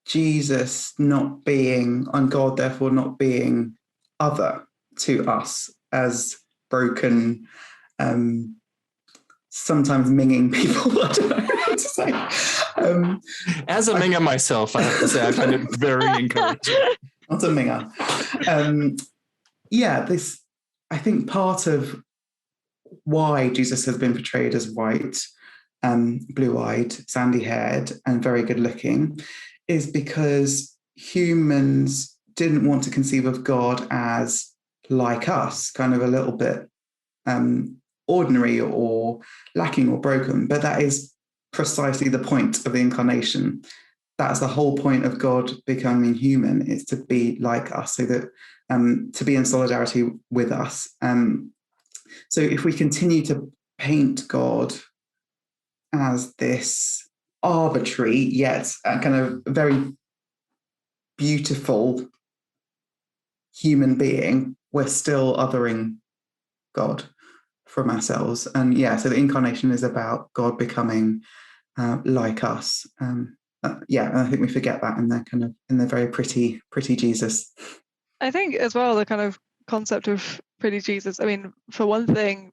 Jesus not being, and God therefore not being other to us as broken, sometimes minging people. I don't know how to say. As a minger myself, I have to say I find it very encouraging. Not a minger. This, I think part of why Jesus has been portrayed as white, blue-eyed, sandy-haired, and very good-looking is because humans didn't want to conceive of God as like us, kind of a little bit ordinary or lacking or broken. But that is precisely the point of the incarnation. That's the whole point of God becoming human, is to be like us, so that to be in solidarity with us. So if we continue to paint God as this arbitrary yet kind of very beautiful human being, we're still othering God from ourselves. And so the incarnation is about God becoming like us. And I think we forget that in the very pretty Jesus. I think as well the kind of concept of pretty Jesus. I mean, for one thing,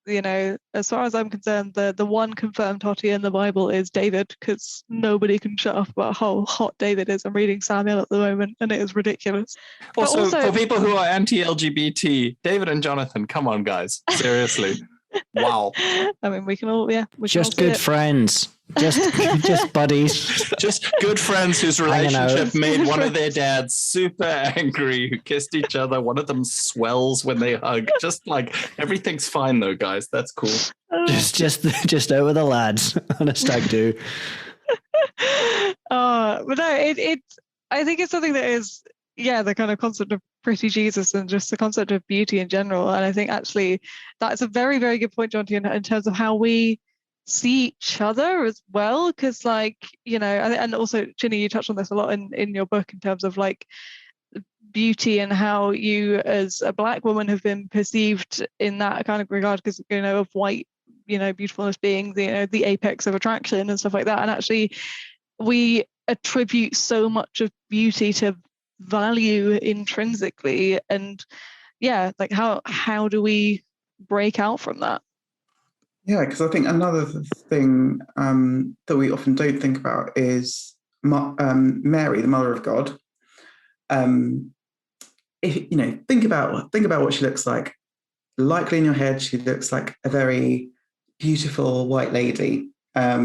as far as I'm concerned, the one confirmed hottie in the Bible is David, because nobody can shut up about how hot David is. I'm reading Samuel at the moment, and it is ridiculous. Also, for people who are anti-LGBT, David and Jonathan, come on, guys, seriously. Wow. I mean, we can all just good friends. Just buddies. Just good friends whose relationship made one of their dads super angry, who kissed each other. One of them swells when they hug. Just like everything's fine though, guys. That's cool. Just out with the lads on a stag do. But no, I think it's something that is the kind of concept of pretty Jesus and just the concept of beauty in general. And I think actually that's a very, very good point, Jonty, in terms of how we see each other as well, because and also Chine, you touched on this a lot in your book in terms of like beauty and how you as a Black woman have been perceived in that kind of regard, because of white beautifulness being the apex of attraction and stuff like that. And actually we attribute so much of beauty to value intrinsically, and like how do we break out from that? Yeah, because I think another thing that we often don't think about is Mary, the Mother of God. If think about what she looks like. Likely in your head, she looks like a very beautiful white lady, but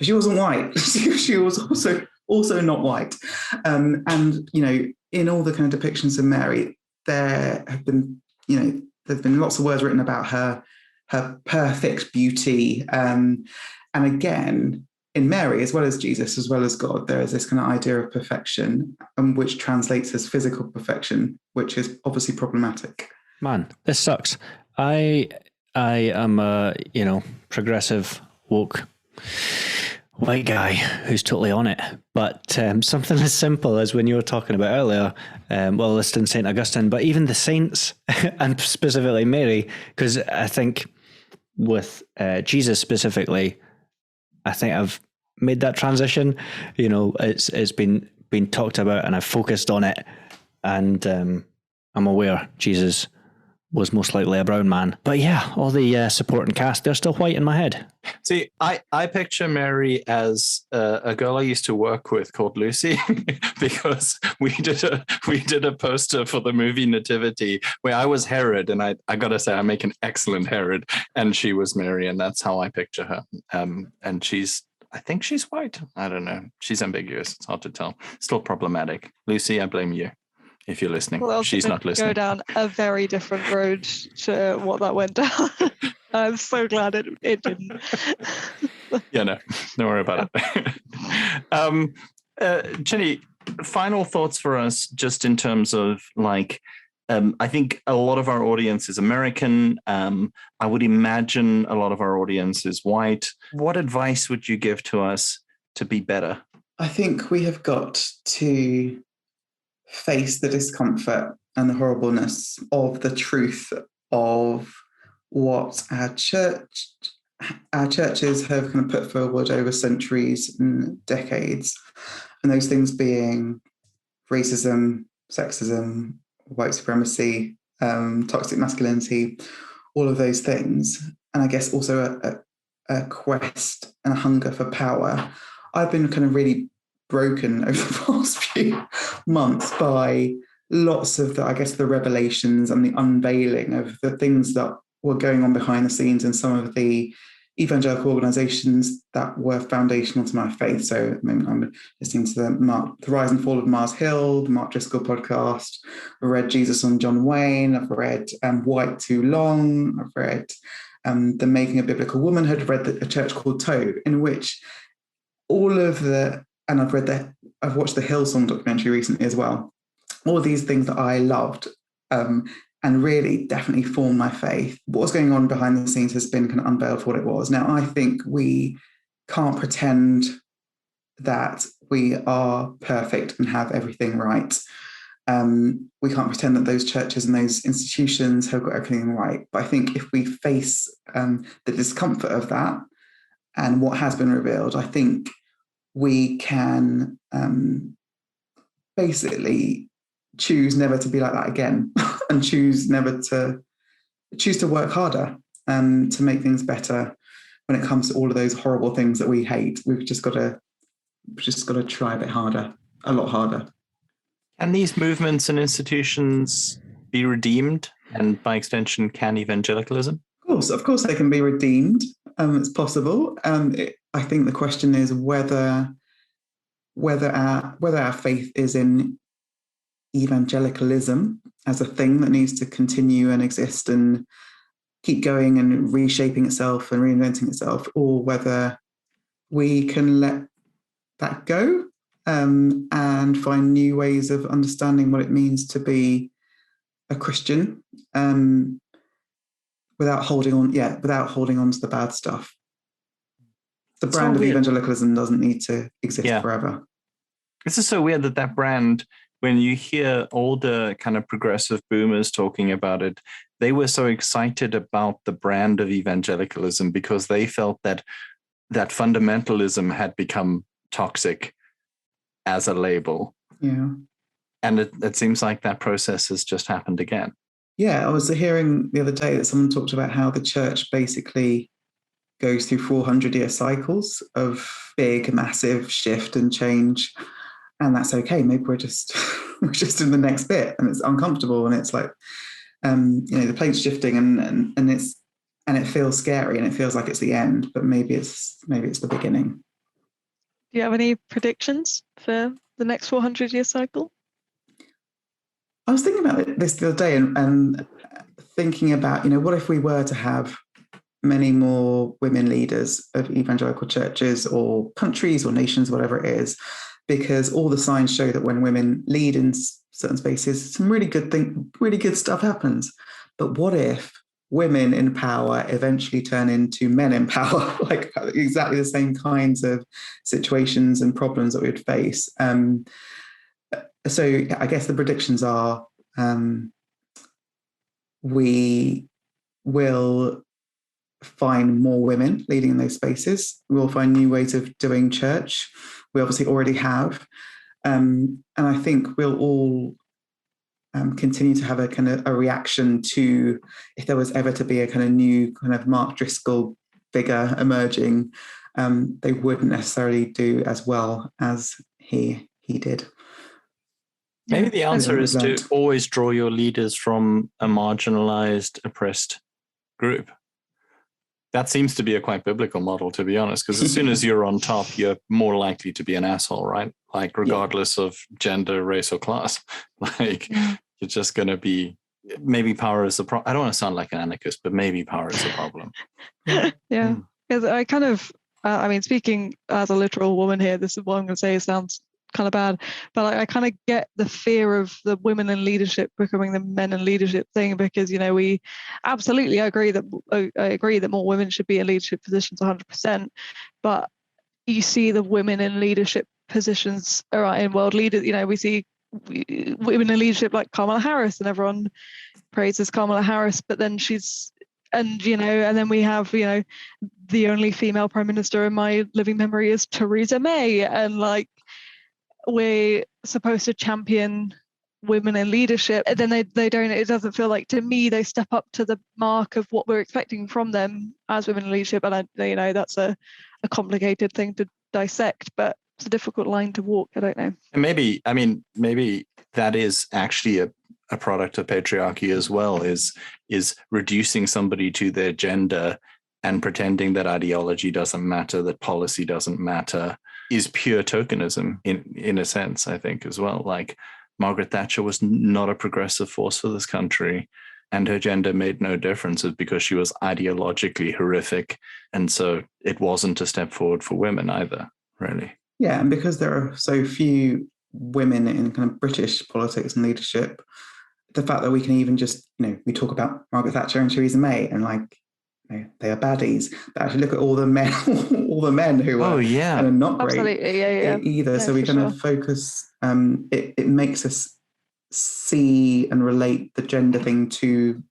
she wasn't white. She was also not white. And in all the kind of depictions of Mary, there have been there's been lots of words written about her perfect beauty. And again, in Mary, as well as Jesus, as well as God, there is this kind of idea of perfection, which translates as physical perfection, which is obviously problematic. Man, this sucks. I am a progressive woke white guy who's totally on it. But something as simple as when you were talking about earlier, listing St. Augustine, but even the saints, and specifically Mary, because I think with Jesus specifically, I think I've made that transition. It's been talked about, and I've focused on it, and I'm aware Jesus was most likely a brown man. But yeah, all the supporting cast, they're still white in my head. See, I picture Mary as a girl I used to work with called Lucy, because we did a poster for the movie Nativity where I was Herod, and I gotta say I make an excellent Herod, and she was Mary, and that's how I picture her. And I think she's white. I don't know. She's ambiguous. It's hard to tell. Still problematic. Lucy, I blame you. If you're listening, well, she's not listening. Go down a very different road to what that went down. I'm so glad it didn't. Yeah, no, don't worry about it. Chine, final thoughts for us, just in terms of I think a lot of our audience is American. I would imagine a lot of our audience is white. What advice would you give to us to be better? I think we have got to face the discomfort and the horribleness of the truth of what our churches have kind of put forward over centuries and decades, and those things being racism, sexism, white supremacy, toxic masculinity, all of those things, and I guess also a quest and a hunger for power. I've been kind of really broken over the past few months by lots of the revelations and the unveiling of the things that were going on behind the scenes in some of the evangelical organizations that were foundational to my faith. So at the moment I'm listening to the Rise and Fall of Mars Hill, the Mark Driscoll podcast. I've read Jesus on John Wayne. I've read White Too Long. I've read The Making of Biblical Womanhood. I've read a church called Toe, in which all of and I've watched the Hillsong documentary recently as well. All of these things that I loved and really definitely formed my faith. What was going on behind the scenes has been kind of unveiled for what it was. Now, I think we can't pretend that we are perfect and have everything right. We can't pretend that those churches and those institutions have got everything right. But I think if we face the discomfort of that and what has been revealed, I think we can basically choose never to be like that again and choose to work harder to make things better when it comes to all of those horrible things that we hate. We've just got to try a bit harder, a lot harder. Can these movements and institutions be redeemed? And by extension, can evangelicalism? Of course they can be redeemed. It's possible. I think the question is whether our faith is in evangelicalism as a thing that needs to continue and exist and keep going and reshaping itself and reinventing itself, or whether we can let that go and find new ways of understanding what it means to be a Christian without holding on to the bad stuff. The brand of evangelicalism doesn't need to exist forever. This is so weird that brand, when you hear older kind of progressive boomers talking about it, they were so excited about the brand of evangelicalism because they felt that fundamentalism had become toxic. as a label. Yeah. And it seems like that process has just happened again. Yeah, I was hearing the other day that someone talked about how the church basically goes through 400-year cycles of big, massive shift and change. And that's okay. Maybe we're just in the next bit, and it's uncomfortable, and it's like, the plane's shifting, and it feels scary, and it feels like it's the end, but maybe it's the beginning. Do you have any predictions for the next 400-year cycle? I was thinking about this the other day, and thinking about, what if we were to have many more women leaders of evangelical churches or countries or nations, whatever it is, because all the signs show that when women lead in certain spaces, some really good stuff happens. But what if women in power eventually turn into men in power, like exactly the same kinds of situations and problems that we would face? So I guess the predictions are we will find more women leading in those spaces. We will find new ways of doing church. We obviously already have. And I think we'll all continue to have a kind of a reaction to, if there was ever to be a kind of new kind of Mark Driscoll figure emerging, they wouldn't necessarily do as well as he did. Maybe the answer is to always draw your leaders from a marginalized, oppressed group. That seems to be a quite biblical model, to be honest, because as soon as you're on top, you're more likely to be an asshole, right? Like, regardless of gender, race, or class. Like, you're just going to be, maybe power is the problem. I don't want to sound like an anarchist, but maybe power is the problem. Yeah, because I kind of, speaking as a literal woman here, this is what I'm going to say, sounds kind of bad, but I kind of get the fear of the women in leadership becoming the men in leadership thing, because we absolutely agree that more women should be in leadership positions 100%, but you see the women in leadership positions in world leaders, we see women in leadership like Kamala Harris, and everyone praises Kamala Harris, but then and then we have the only female prime minister in my living memory is Theresa May, and like, we're supposed to champion women in leadership, and then they don't. It doesn't feel like, to me, they step up to the mark of what we're expecting from them as women in leadership. And that's a complicated thing to dissect, but it's a difficult line to walk. I don't know. And maybe that is actually a product of patriarchy as well, is reducing somebody to their gender and pretending that ideology doesn't matter, that policy doesn't matter, is pure tokenism in a sense, I think, as well. Like, Margaret Thatcher was not a progressive force for this country, and her gender made no difference because she was ideologically horrific. And so it wasn't a step forward for women either, really. Yeah, and because there are so few women in kind of British politics and leadership, the fact that we can even just, we talk about Margaret Thatcher and Theresa May, and like, they are baddies. But actually look at all the men, who are kind of not great either. So we kind of focus. It makes us see and relate the gender thing to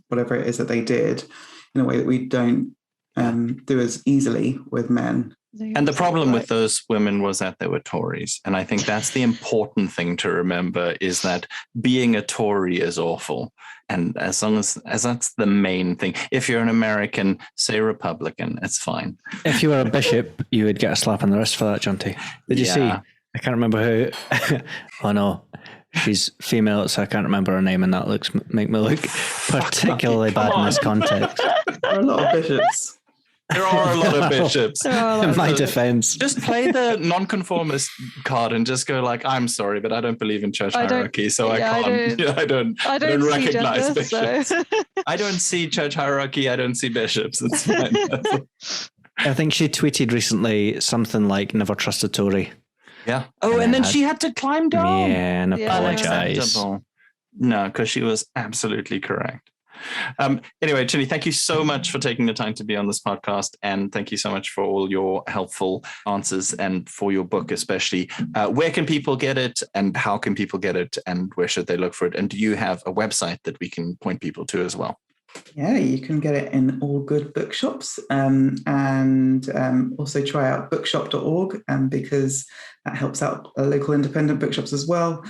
whatever it is that they did in a way that we don't do as easily with men. And the problem with those women was that they were Tories. And I think that's the important thing to remember, is that being a Tory is awful. And as long as that's the main thing. If you're an American, say Republican, it's fine. If you were a bishop, you would get a slap on the wrist for that, Jonty. Did you see? I can't remember who. Oh no, she's female, so I can't remember her name, and that make me look particularly bad in this context. There are a lot of bishops. There are a lot of bishops. In my defense. Just play the nonconformist card and just go like, I'm sorry, but I don't believe in church hierarchy, so I can't. I don't recognize bishops. So. I don't see church hierarchy. I don't see bishops. It's fine. I think she tweeted recently something like, "Never trust a Tory." Yeah. Oh, and then she had to climb down. Yeah, and apologize. No, because she was absolutely correct. Anyway, Chine, thank you so much for taking the time to be on this podcast, and thank you so much for all your helpful answers and for your book especially. Where can people get it, and how can people get it, and where should they look for it? And do you have a website that we can point people to as well? Yeah, you can get it in all good bookshops, and also try out bookshop.org, because that helps out local independent bookshops as well.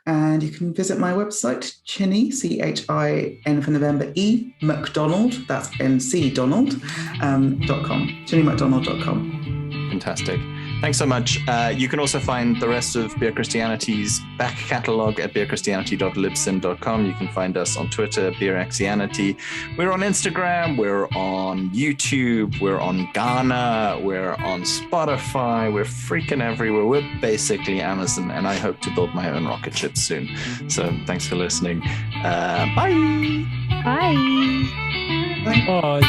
And you can visit my website, Chine, CHIN for November E, McDonald, that's MC Donald, .com, ChineMcDonald.com. Fantastic. Thanks so much. You can also find the rest of Beer Christianity's back catalogue at beerchristianity.libsyn.com. You can find us on Twitter, BeerXianity. We're on Instagram. We're on YouTube. We're on Ghana. We're on Spotify. We're freaking everywhere. We're basically Amazon, and I hope to build my own rocket ship soon. So thanks for listening. Bye. Bye. Bye. Bye.